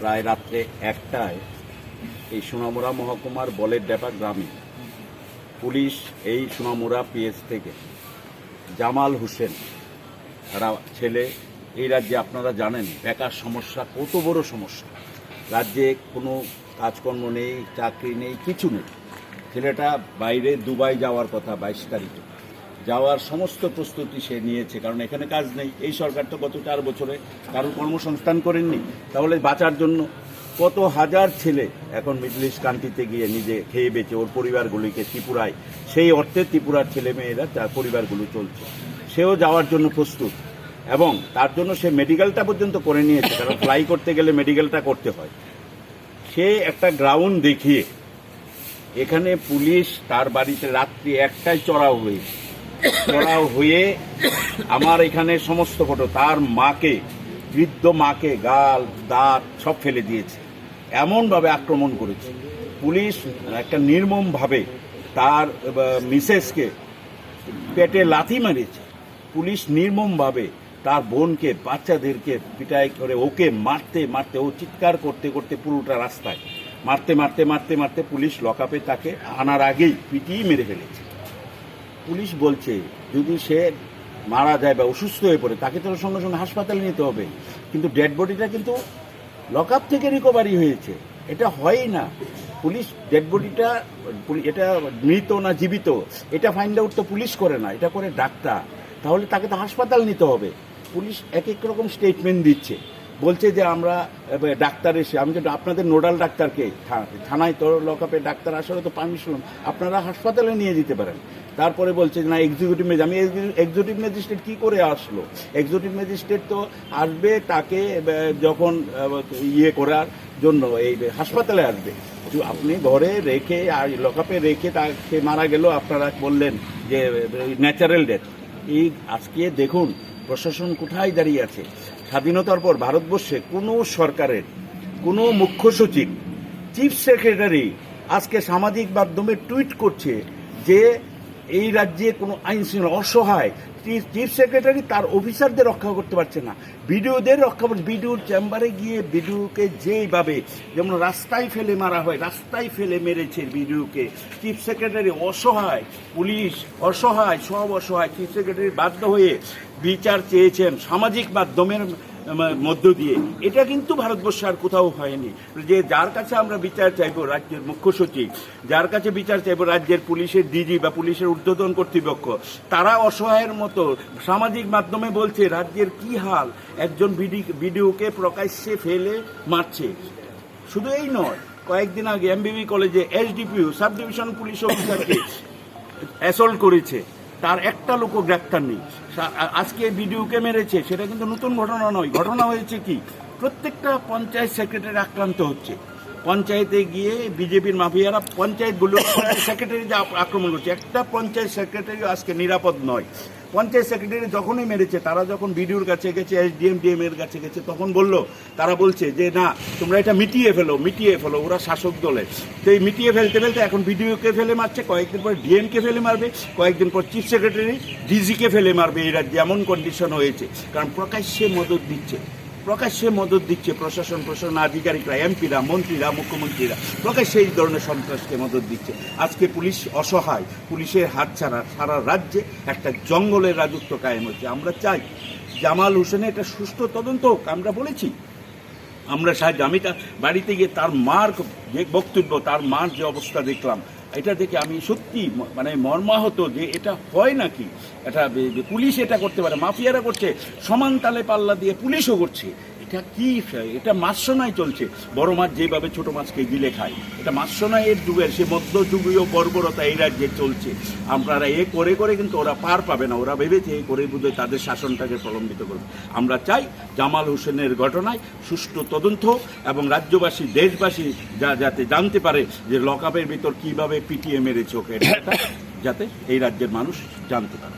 প্রায় রাত্রে 1টায় এই সোনামুড়া মহকুমার বলের ডেপা গ্রামে পুলিশ এই সোনামুড়া পিএস থেকে জামাল হোসেন তারা ছেলে, এই রাজ্যে আপনারা জানেন বেকার সমস্যা কত বড় সমস্যা। রাজ্যে কোনো কাজকর্ম নেই, চাকরি নেই, কিছু নেই। ছেলেটা বাইরে দুবাই যাওয়ার কথা 22 তারিখে, যাওয়ার সমস্ত প্রস্তুতি সে নিয়েছে, কারণ এখানে কাজ নেই। এই সরকার তো গত 4 বছরে কারো কর্মসংস্থান করেননি। তাহলে বাঁচার জন্য কত হাজার ছেলে এখন মিডল ইস্ট কান্ট্রিতে গিয়ে নিজে খেয়ে বেঁচে ওর পরিবারগুলিকে ত্রিপুরায়, সেই অর্থে ত্রিপুরার ছেলে মেয়েরা তার পরিবারগুলো চলছে। সেও যাওয়ার জন্য প্রস্তুত এবং তার জন্য সে মেডিকেলটা পর্যন্ত করে নিয়েছে, কারণ ফ্লাই করতে গেলে মেডিকেলটা করতে হয়। সে একটা গ্রাউন্ড দেখিয়ে এখানে পুলিশ তার বাড়িতে রাত্রি 1টায় চড়াও হয়ে আমার এখানে সমস্ত ফটো, তার মাকে, বৃদ্ধ মাকে গাল দাঁত সব ফেলে দিয়েছে, এমনভাবে আক্রমণ করেছে পুলিশ। একটা নির্মমভাবে তার মিসেসকে পেটে লাথি মারিয়েছে পুলিশ, নির্মমভাবে তার বোনকে, বাচ্চাদেরকে পিটাই করে ওকে মারতে মারতে, ও চিৎকার করতে করতে পুরোটা রাস্তায় মারতে মারতে মারতে মারতে পুলিশ লকআপে তাকে আনার আগেই পিটিয়ে মেরে ফেলেছে। পুলিশ বলছে যদি সে মারা যায় বা অসুস্থ হয়ে পড়ে তাকে তো সঙ্গে সঙ্গে হাসপাতালে নিতে হবে, কিন্তু ডেড বডিটা কিন্তু লকআপ থেকে রিকভারি হয়েছে। এটা হয়ই না। পুলিশ ডেড বডিটা, এটা মৃত না জীবিত এটা ফাইন্ড আউট তো পুলিশ করে না, এটা করে ডাক্তার। তাহলে তাকে তো হাসপাতাল নিতে হবে। পুলিশ এক এক রকম স্টেটমেন্ট দিচ্ছে, বলছে যে আমরা ডাক্তার এসে, আমি তো আপনাদের নোডাল ডাক্তারকে থানায় তো লকআপে ডাক্তার আসলে তো পারমিশন, আপনারা হাসপাতালে নিয়ে যেতে পারেন। তারপরে বলছে না এক্সিকিউটিভ ম্যাজিস্ট্রেট, আমি এক্সিকিউটিভ ম্যাজিস্ট্রেট কী করে আসলো? এক্সিকিউটিভ ম্যাজিস্ট্রেট তো আসবে তাকে যখন ইয়ে করার জন্য এই হাসপাতালে আসবে। আপনি ঘরে রেখে আর লকআপে রেখে তাকে মারা গেল, আপনারা বললেন যে ন্যাচারাল ডেথ। এই আজকে দেখুন প্রশাসন কোথায় দাঁড়িয়ে আছে। স্বাধীনতার পর ভারতবর্ষে কোনো সরকারের কোনো মুখ্য সচিব, চিফ সেক্রেটারি আজকে সামাজিক মাধ্যমে টুইট করছে যে এই রাজ্যে কোনো আইন শৃঙ্খলা অসহায়। চিফ সেক্রেটারি তার অফিসারদের রক্ষা করতে পারছে না, বিডিওদের রক্ষা করছে। বিডিওর চেম্বারে গিয়ে বিডিওকে যেইভাবে যেমন রাস্তায় ফেলে মারা হয়, রাস্তায় ফেলে মেরেছে বিডিওকে। চিফ সেক্রেটারি অসহায়, পুলিশ অসহায়, সব অসহায়। চিফ সেক্রেটারি বাধ্য হয়ে বিচার চেয়েছেন সামাজিক মাধ্যমের মধ্য দিয়ে। এটা কিন্তু ভারতবর্ষে আর কোথাও হয়নি যে যার কাছে আমরা বিচার চাইবো, রাজ্যের মুখ্য সচিব যার কাছে বিচার চাইবো, রাজ্যের পুলিশের ডিজি বা পুলিশের ঊর্ধ্বতন কর্তৃপক্ষ, তারা অসহায়ের মতো সামাজিক মাধ্যমে বলছে রাজ্যের কি হাল, একজন বিডিওকে প্রকাশ্যে ফেলে মারছে। শুধু এই নয়, কয়েকদিন আগে এমবিবি কলেজে এসডিপিও সাব ডিভিশন পুলিশ অফিসারকে অ্যাসল্ট করেছে, তার একটা লোকও গ্রেপ্তার নেই। আজকে বিডিওকে মেরেছে, সেটা কিন্তু নতুন ঘটনা নয়। ঘটনা হয়েছে কি, প্রত্যেকটা পঞ্চায়েত সেক্রেটারি আক্রান্ত হচ্ছে। পঞ্চায়েতে গিয়ে বিজেপির মাফিয়ারা পঞ্চায়েতগুলো সেক্রেটারি যা আক্রমণ করছে, একটা পঞ্চায়েত সেক্রেটারিও আজকে নিরাপদ নয়। পঞ্চায়েত সেক্রেটারি যখনই মেরেছে, তারা যখন বিডিওর কাছে গেছে, ডিএম এর কাছে গেছে, তখন তারা বলছে যে না তোমরা এটা মিটিয়ে ফেলো, ওরা শাসক দলের। তো এই মিটিয়ে ফেলতে ফেলতে এখন বিডিওকে ফেলে মারছে, কয়েকদিন পর ডিএমকে ফেলে মারবে, কয়েকদিন পর চিফ সেক্রেটারি ডিজিকে ফেলে মারবে। এই রাজ্যে এমন কন্ডিশন হয়েছে, কারণ প্রকাশ্যে মদত দিচ্ছে প্রশাসন আধিকারিকরা, এমপিরা, মন্ত্রীরা, মুখ্যমন্ত্রীরা প্রকাশ্যে এই ধরনের সন্ত্রাসকে মদত দিচ্ছে। আজকে পুলিশ অসহায়, পুলিশের হাত ছাড়া সারা রাজ্যে একটা জঙ্গলের রাজত্ব কায়েম হচ্ছে। আমরা চাই জামাল হোসেনের একটা সুষ্ঠু তদন্ত হোক। আমরা বলেছি, আমরা সাহায্য। আমি তার বাড়িতে গিয়ে তার মার যে বক্তব্য, তার মার যে অবস্থা দেখলাম, এটা দেখে আমি সত্যি মানে মর্মাহত যে এটা হয় নাকি। এটা পুলিশ এটা করতে পারে, মাফিয়ারা করছে, সমান তালে পাল্লা দিয়ে পুলিশও করছে। এটা কি, এটা মাৎস্যনায় চলছে। বড় মাছ যেভাবে ছোট মাছকে গিলে খায়, এটা মাৎস্যনায়ের যুগের সে মধ্যযুগীয় বর্বরতা এই রাজ্যে চলছে। আপনারা এ করে করে কিন্তু ওরা পার পাবে না। ওরা ভেবেছে এ করে বোধহয় তাদের শাসনটাকে প্রলম্বিত করবে। আমরা চাই জামাল হোসেনের ঘটনায় সুষ্ঠু তদন্ত এবং রাজ্যবাসী, দেশবাসী যাতে জানতে পারে যে লকআপের ভিতর কিভাবে পিটিয়ে মেরেছে ওকে, যাতে এই রাজ্যের মানুষ জানতে পারে।